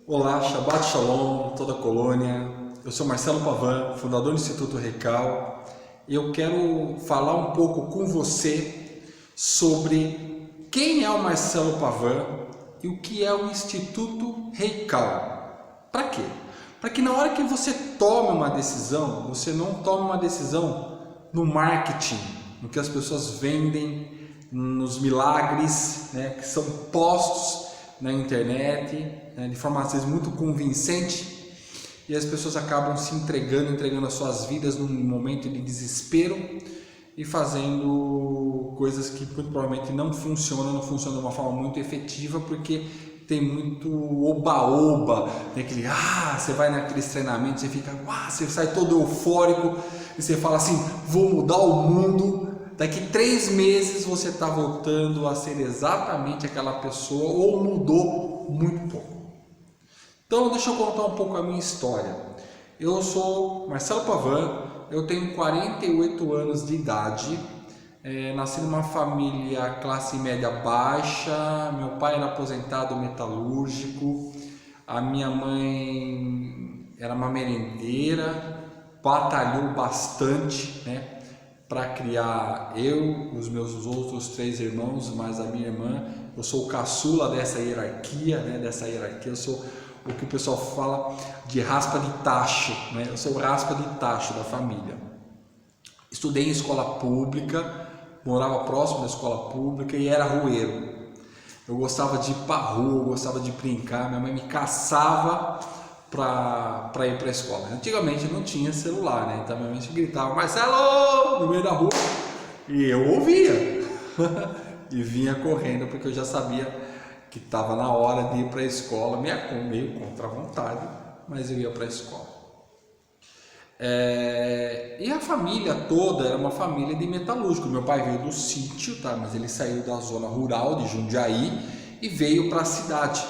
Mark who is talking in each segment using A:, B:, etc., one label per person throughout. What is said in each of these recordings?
A: Olá, Shabbat Shalom, toda a colônia. Eu sou Marcelo Pavan, fundador do Instituto Recal. Eu quero falar um pouco com você sobre quem é o Marcelo Pavan e o que é o Instituto Recal. Para quê? Para que na hora que você tome uma decisão, você não tome uma decisão no marketing, no que as pessoas vendem, nos milagres, né, que são postos na internet, né, de forma às vezes muito convincente, e as pessoas acabam se entregando as suas vidas num momento de desespero e fazendo coisas que muito provavelmente não funcionam de uma forma muito efetiva, porque tem muito oba-oba, tem aquele, você vai naqueles treinamentos, você fica, você sai todo eufórico e você fala assim, vou mudar o mundo. Daqui 3 meses você está voltando a ser exatamente aquela pessoa ou mudou muito pouco. Então deixa eu contar um pouco a minha história. Eu sou Marcelo Pavan, eu tenho 48 anos de idade, nasci numa família classe média baixa, meu pai era aposentado metalúrgico, a minha mãe era uma merendeira, batalhou bastante, né? Para criar eu, os meus outros 3 irmãos, mais a minha irmã. Eu sou o caçula dessa hierarquia, né? Eu sou o que o pessoal fala de raspa de tacho, né? Eu sou o raspa de tacho da família. Estudei em escola pública, morava próximo da escola pública e era rueiro. Eu gostava de ir para rua, eu gostava de brincar, minha mãe me caçava para ir para a escola. Antigamente não tinha celular, né? Então minha mãe gritava, Marcelo, no meio da rua, e eu ouvia e vinha correndo, porque eu já sabia que estava na hora de ir para a escola, meio contra a vontade, mas eu ia para a escola. E a família toda era uma família de metalúrgico. Meu pai veio do sítio, tá? Mas ele saiu da zona rural de Jundiaí e veio para a cidade.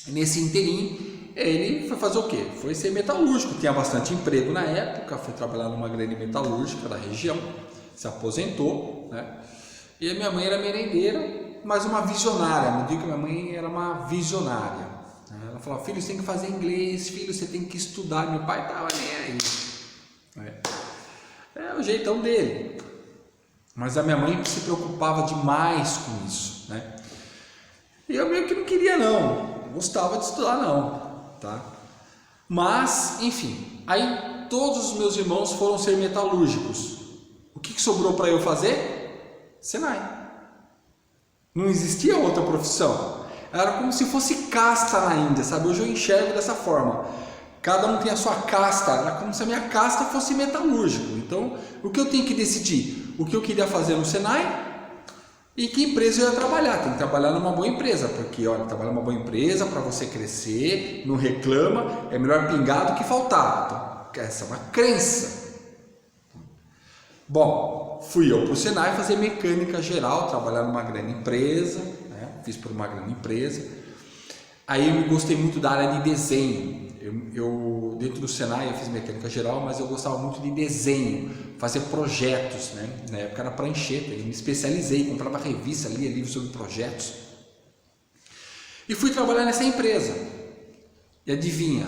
A: Nesse interim, ele foi fazer o quê? Foi ser metalúrgico, tinha bastante emprego na época, foi trabalhar numa grande metalúrgica da região, se aposentou, né? E a minha mãe era merendeira, mas uma visionária. Eu digo que minha mãe era uma visionária. Ela falava, filho, você tem que fazer inglês, filho, você tem que estudar. Meu pai estava nem aí. É o jeitão dele. Mas a minha mãe se preocupava demais com isso, né? E eu meio que não queria não gostava de estudar não, tá? Mas, enfim, aí todos os meus irmãos foram ser metalúrgicos. O que sobrou para eu fazer? Senai. Não existia outra profissão. Era como se fosse casta na Índia, sabe? Hoje eu enxergo dessa forma. Cada um tem a sua casta. Era como se a minha casta fosse metalúrgico. Então, o que eu tenho que decidir? O que eu queria fazer no Senai e que empresa eu ia trabalhar. Tem que trabalhar numa boa empresa, porque olha, trabalhar numa boa empresa para você crescer, não reclama, é melhor pingar do que faltar. Então, essa é uma crença. Bom, fui eu para o Senai fazer mecânica geral, trabalhar numa grande empresa, né? Fiz por uma grande empresa. Aí eu gostei muito da área de desenho. Eu dentro do Senai eu fiz mecânica geral, mas eu gostava muito de desenho, fazer projetos, né? Na época era prancheta, eu me especializei, comprava revista, lia livros sobre projetos. E fui trabalhar nessa empresa. E adivinha,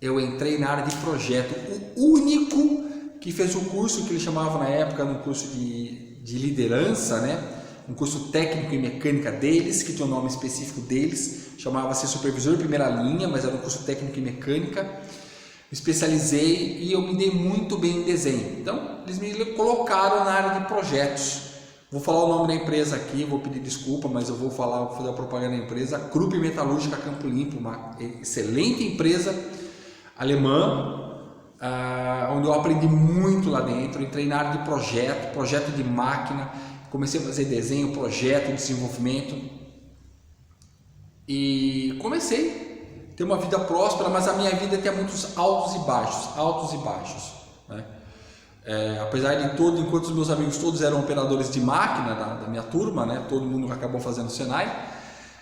A: eu entrei na área de projeto, o único que fez o curso que eles chamavam na época, um curso de liderança, né? Um curso técnico em mecânica deles, que tinha um nome específico deles, chamava-se Supervisor de Primeira Linha, mas era um curso técnico em mecânica. Me especializei e eu me dei muito bem em desenho. Então, eles me colocaram na área de projetos. Vou falar o nome da empresa aqui, vou pedir desculpa, mas eu vou fazer a propaganda da empresa, Krupp Metalúrgica Campo Limpo, uma excelente empresa alemã, onde eu aprendi muito lá dentro. Entrei na área de projeto de máquina, comecei a fazer desenho, projeto, desenvolvimento e comecei a ter uma vida próspera, mas a minha vida tinha muitos altos e baixos, né? Apesar de enquanto os meus amigos todos eram operadores de máquina da minha turma, né? Todo mundo acabou fazendo Senai,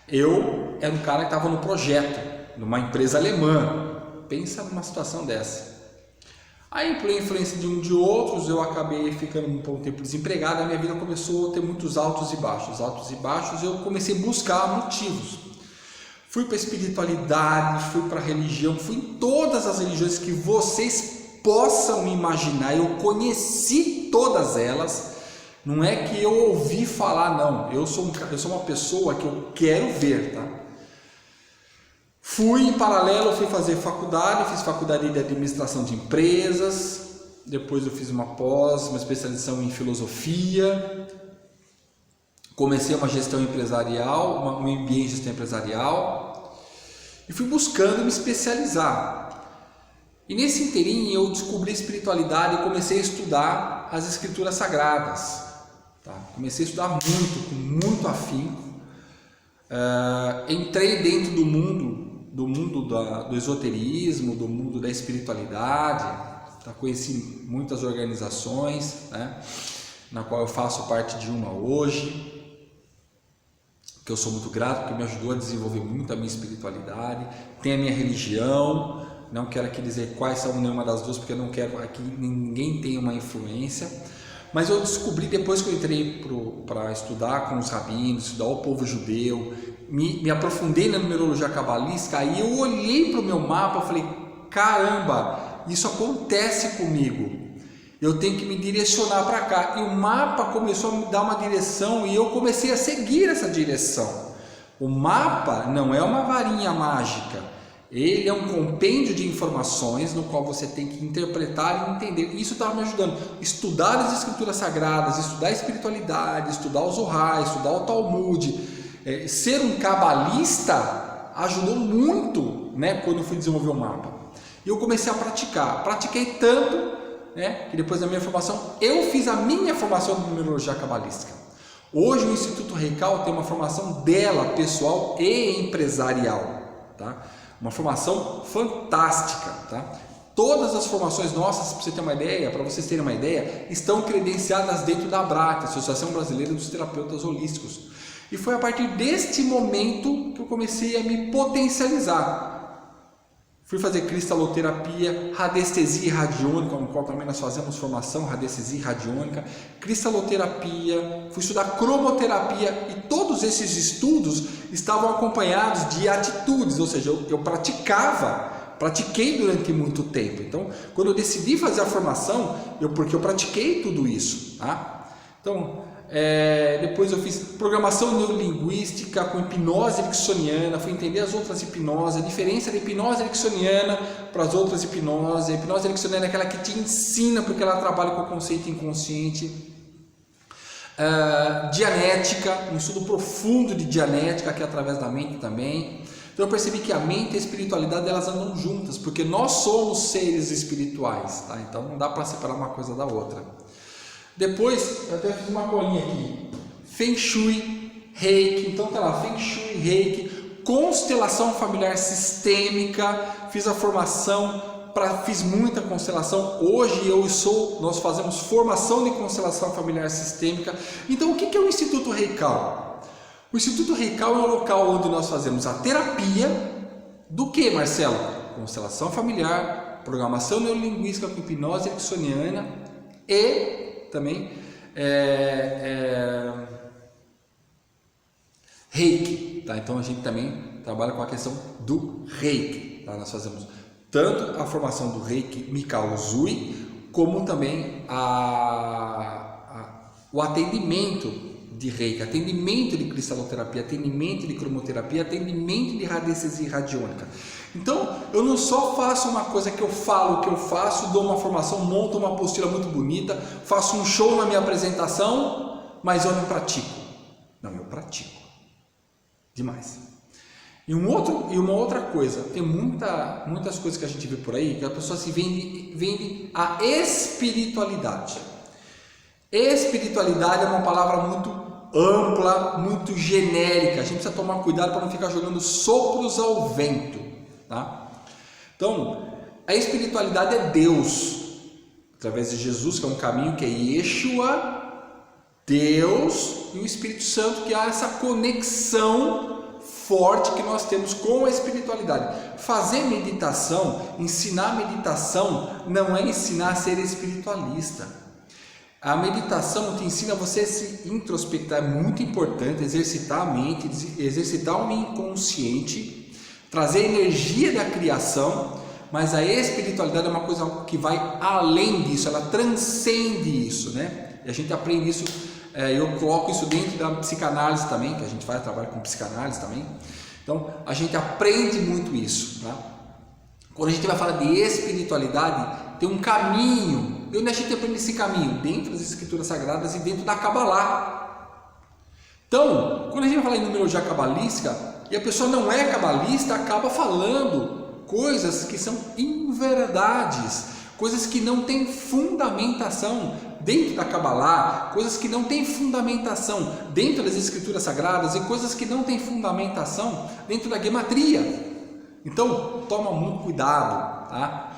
A: eu era um cara que estava no projeto, numa empresa alemã. Pensa numa situação dessa. Aí, por influência de um de outros, eu acabei ficando por um tempo desempregado. A minha vida começou a ter muitos altos e baixos. Eu comecei a buscar motivos. fui para a espiritualidade, fui para a religião, fui em todas as religiões que vocês possam imaginar. Eu conheci todas elas. Não é que eu ouvi falar, não. Eu sou uma pessoa que eu quero ver, tá? Fui em paralelo, fui fazer faculdade, fiz faculdade de administração de empresas, depois eu fiz uma especialização em filosofia, comecei uma gestão empresarial, um MBA em gestão empresarial, e fui buscando me especializar. E nesse inteirinho eu descobri a espiritualidade e comecei a estudar as escrituras sagradas, tá? Comecei a estudar muito, com muito afinco. Entrei dentro do mundo do esoterismo, do mundo da espiritualidade, tá? Conheci muitas organizações, né? Na qual eu faço parte de uma hoje, que eu sou muito grato, porque me ajudou a desenvolver muito a minha espiritualidade. Tem a minha religião, não quero aqui dizer quais são nenhuma das duas, porque eu não quero aqui ninguém tenha uma influência, mas eu descobri depois que eu entrei para estudar com os rabinos, estudar o povo judeu, me aprofundei na numerologia cabalística, aí eu olhei para o meu mapa e falei, caramba, isso acontece comigo, eu tenho que me direcionar para cá. E o mapa começou a me dar uma direção e eu comecei a seguir essa direção. O mapa não é uma varinha mágica, ele é um compêndio de informações no qual você tem que interpretar e entender. Isso estava me ajudando. Estudar as escrituras sagradas, estudar a espiritualidade, estudar o Zohar, estudar o Talmud, ser um cabalista ajudou muito, né, quando eu fui desenvolver o mapa. E eu comecei a pratiquei tanto, né, que depois da minha formação, eu fiz a minha formação de numerologia cabalística. Hoje o Instituto Reikal tem uma formação dela, pessoal e empresarial, tá? Uma formação fantástica, tá? Todas as formações nossas, para você ter uma ideia, para vocês terem uma ideia, estão credenciadas dentro da ABRAT, Associação Brasileira dos Terapeutas Holísticos. E foi a partir deste momento que eu comecei a me potencializar. Fui fazer cristaloterapia, radiestesia e radiônica, no qual também nós fazemos formação, radiestesia e radiônica, cristaloterapia, fui estudar cromoterapia, e todos esses estudos estavam acompanhados de atitudes, ou seja, eu pratiquei durante muito tempo. Então, quando eu decidi fazer a formação, porque eu pratiquei tudo isso, tá? Então, depois eu fiz programação neurolinguística com hipnose ericksoniana, fui entender as outras hipnoses, a diferença da hipnose ericksoniana para as outras hipnoses. A hipnose ericksoniana é aquela que te ensina, porque ela trabalha com o conceito inconsciente. Dianética, um estudo profundo de dianética, que é através da mente também. Então eu percebi que a mente e a espiritualidade, elas andam juntas, porque nós somos seres espirituais, tá? Então não dá para separar uma coisa da outra. Depois, eu até fiz uma colinha aqui, Feng Shui, Reiki, então tá lá, Feng Shui, Reiki, constelação familiar sistêmica, fiz a formação, fiz muita constelação, hoje nós fazemos formação de constelação familiar sistêmica. Então o que é o Instituto Reikal? O Instituto Reikal é um local onde nós fazemos a terapia do que, Marcelo? Constelação familiar, programação neurolinguística com hipnose ericksoniana e também Reiki, tá? Então a gente também trabalha com a questão do Reiki, tá? Nós fazemos tanto a formação do Reiki Mikao Usui, como também o atendimento de Reiki, atendimento de cristaloterapia, atendimento de cromoterapia, atendimento de radiestesia radiônica. Então, eu não só faço uma coisa que eu falo, que eu faço, dou uma formação, monto uma apostila muito bonita, faço um show na minha apresentação, mas eu não pratico. Não, eu pratico. Demais. E uma outra coisa, tem muitas coisas que a gente vê por aí, que a pessoa se vende a espiritualidade. Espiritualidade é uma palavra muito ampla, muito genérica. A gente precisa tomar cuidado para não ficar jogando sopros ao vento, tá? Então, a espiritualidade é Deus, através de Jesus, que é um caminho, que é Yeshua, Deus e o Espírito Santo, que há essa conexão forte que nós temos com a espiritualidade. Fazer meditação, ensinar meditação, não é ensinar a ser espiritualista. A meditação te ensina você a se introspectar, é muito importante, exercitar a mente, exercitar o inconsciente, trazer energia da criação, mas a espiritualidade é uma coisa que vai além disso, ela transcende isso, né? E a gente aprende isso, eu coloco isso dentro da psicanálise também, que a gente trabalha com psicanálise também. Então, a gente aprende muito isso, tá? Quando a gente vai falar de espiritualidade, tem um caminho. E onde a gente aprende esse caminho? Dentro das escrituras sagradas e dentro da Kabbalah. Então, quando a gente vai falar em numerologia cabalística, e a pessoa não é cabalista, acaba falando coisas que são inverdades, coisas que não têm fundamentação dentro da Kabbalah, coisas que não têm fundamentação dentro das escrituras sagradas e coisas que não têm fundamentação dentro da gematria. Então, toma muito cuidado, tá?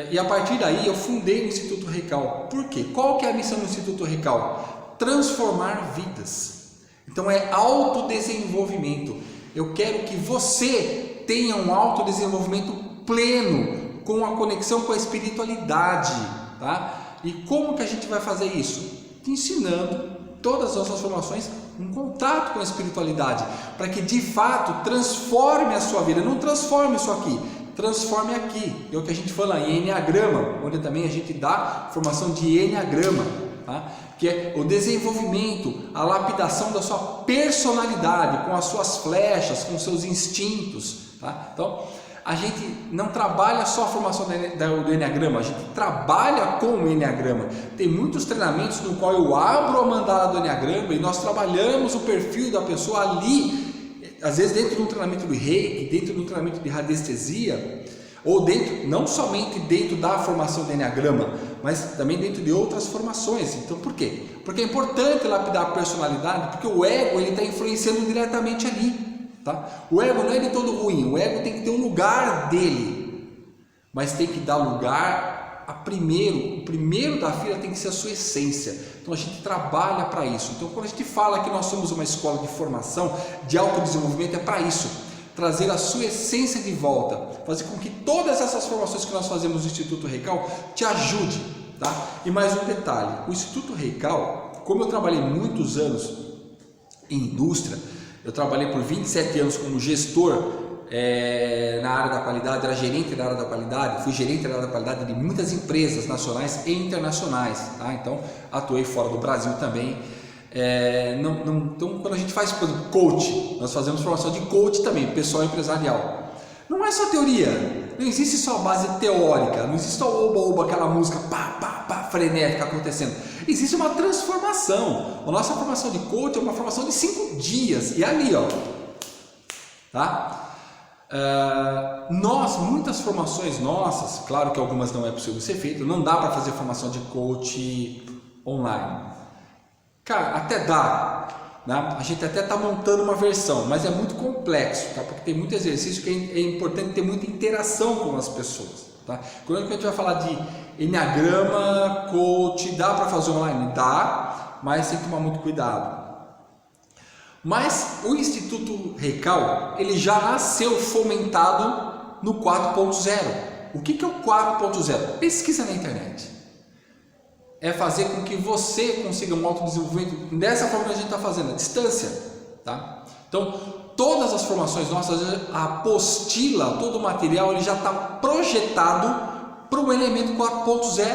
A: E a partir daí eu fundei o Instituto Recal. Por quê? Qual que é a missão do Instituto Recal? Transformar vidas. Então é autodesenvolvimento. Eu quero que você tenha um autodesenvolvimento pleno, com a conexão com a espiritualidade, tá? E como que a gente vai fazer isso? Te ensinando todas as transformações, um contato com a espiritualidade, para que de fato transforme a sua vida. Não transforme isso aqui, transforme aqui. É o que a gente fala em Enneagrama, onde também a gente dá formação de Enneagrama, tá? Que é o desenvolvimento, a lapidação da sua personalidade, com as suas flechas, com os seus instintos, tá? Então, a gente não trabalha só a formação do Enneagrama, a gente trabalha com o Enneagrama. Tem muitos treinamentos no qual eu abro a mandala do Enneagrama e nós trabalhamos o perfil da pessoa ali, às vezes dentro de um treinamento do Reiki, dentro de um treinamento de radiestesia, ou dentro, não somente dentro da formação do Enneagrama, mas também dentro de outras formações. Então por quê? Porque é importante lapidar a personalidade, porque o ego está influenciando diretamente ali. Tá? O ego não é de todo ruim, o ego tem que ter um lugar dele, mas tem que dar lugar a primeiro. O primeiro da fila tem que ser a sua essência. Então a gente trabalha para isso. Então quando a gente fala que nós somos uma escola de formação, de autodesenvolvimento, é para isso, trazer a sua essência de volta, fazer com que todas essas formações que nós fazemos no Instituto Recal te ajude, tá? E mais um detalhe, o Instituto Recal, como eu trabalhei muitos anos em indústria, eu trabalhei por 27 anos como gestor na área da qualidade, era gerente da área da qualidade, fui gerente da área da qualidade de muitas empresas nacionais e internacionais, tá? Então atuei fora do Brasil também. Então quando a gente faz, por exemplo, coach, nós fazemos formação de coach também, pessoal empresarial. Não é só teoria, não existe só base teórica, não existe só oba-oba, aquela música pá, pá, pá, frenética acontecendo. Existe uma transformação. A nossa formação de coach é uma formação de 5 dias. E ali, ó, tá? Muitas formações nossas, claro que algumas não é possível ser feito, não dá para fazer formação de coach online. Cara, até dá, né? A gente até está montando uma versão, mas é muito complexo, tá? Porque tem muito exercício que é importante ter muita interação com as pessoas. Tá? Quando a gente vai falar de Enneagrama, coach, dá para fazer online? Dá, mas tem que tomar muito cuidado. Mas o Instituto Recal, ele já nasceu fomentado no 4.0. O que é o 4.0? Pesquisa na internet. É fazer com que você consiga um autodesenvolvimento dessa forma que a gente está fazendo, a distância. Tá? Então, todas as formações nossas, a apostila, todo o material, ele já está projetado para o elemento 4.0.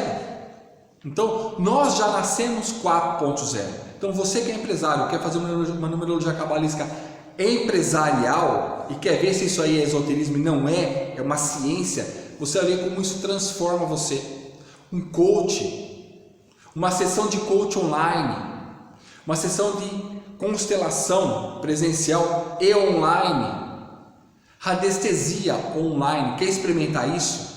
A: Então, nós já nascemos 4.0. Então, você que é empresário, quer fazer uma numerologia cabalística empresarial e quer ver se isso aí é esoterismo e não é, é uma ciência, você vai ver como isso transforma você. Um coach, uma sessão de coach online, uma sessão de constelação presencial e online, radiestesia online. Quer experimentar isso?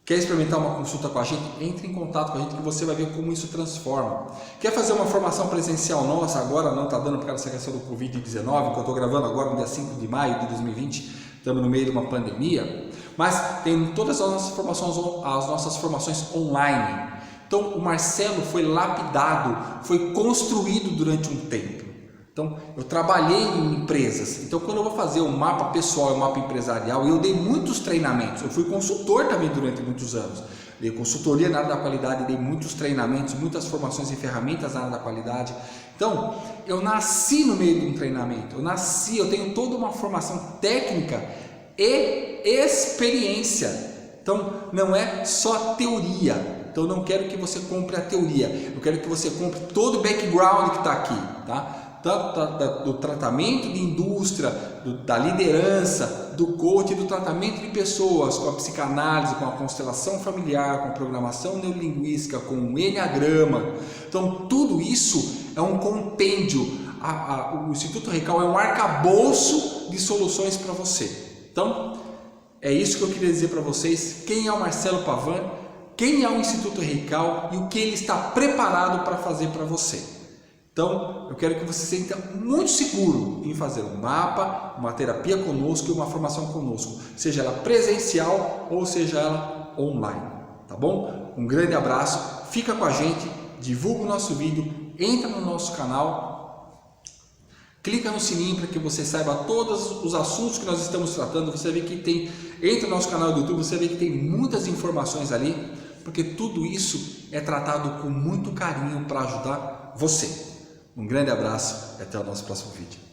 A: Quer experimentar uma consulta com a gente? Entre em contato com a gente que você vai ver como isso transforma. Quer fazer uma formação presencial nossa? Agora não está dando por causa dessa questão do Covid-19, que eu estou gravando agora no dia 5 de maio de 2020, estamos no meio de uma pandemia, mas tem todas as nossas formações online. Então o Marcelo foi lapidado, foi construído durante um tempo. Então eu trabalhei em empresas, então quando eu vou fazer um mapa pessoal e um mapa empresarial, eu dei muitos treinamentos, eu fui consultor também durante muitos anos, dei consultoria na área da qualidade, dei muitos treinamentos, muitas formações e ferramentas na área da qualidade. Então eu nasci no meio de um treinamento, eu tenho toda uma formação técnica e experiência. Então não é só teoria. Então eu não quero que você compre a teoria, eu quero que você compre todo o background que está aqui, tá? Tanto do tratamento de indústria, da liderança, do coach, do tratamento de pessoas, com a psicanálise, com a constelação familiar, com a programação neurolinguística, com o Enneagrama. Então tudo isso é um compêndio. O Instituto Recal é um arcabouço de soluções para você. Então é isso que eu queria dizer para vocês. Quem é o Marcelo Pavan? Quem é o Instituto Recal e o que ele está preparado para fazer para você. Então, eu quero que você se sinta muito seguro em fazer um mapa, uma terapia conosco e uma formação conosco, seja ela presencial ou seja ela online, tá bom? Um grande abraço, fica com a gente, divulga o nosso vídeo, entra no nosso canal, clica no sininho para que você saiba todos os assuntos que nós estamos tratando. Você vê que entra no nosso canal do YouTube, você vê que tem muitas informações ali, porque tudo isso é tratado com muito carinho para ajudar você. Um grande abraço e até o nosso próximo vídeo.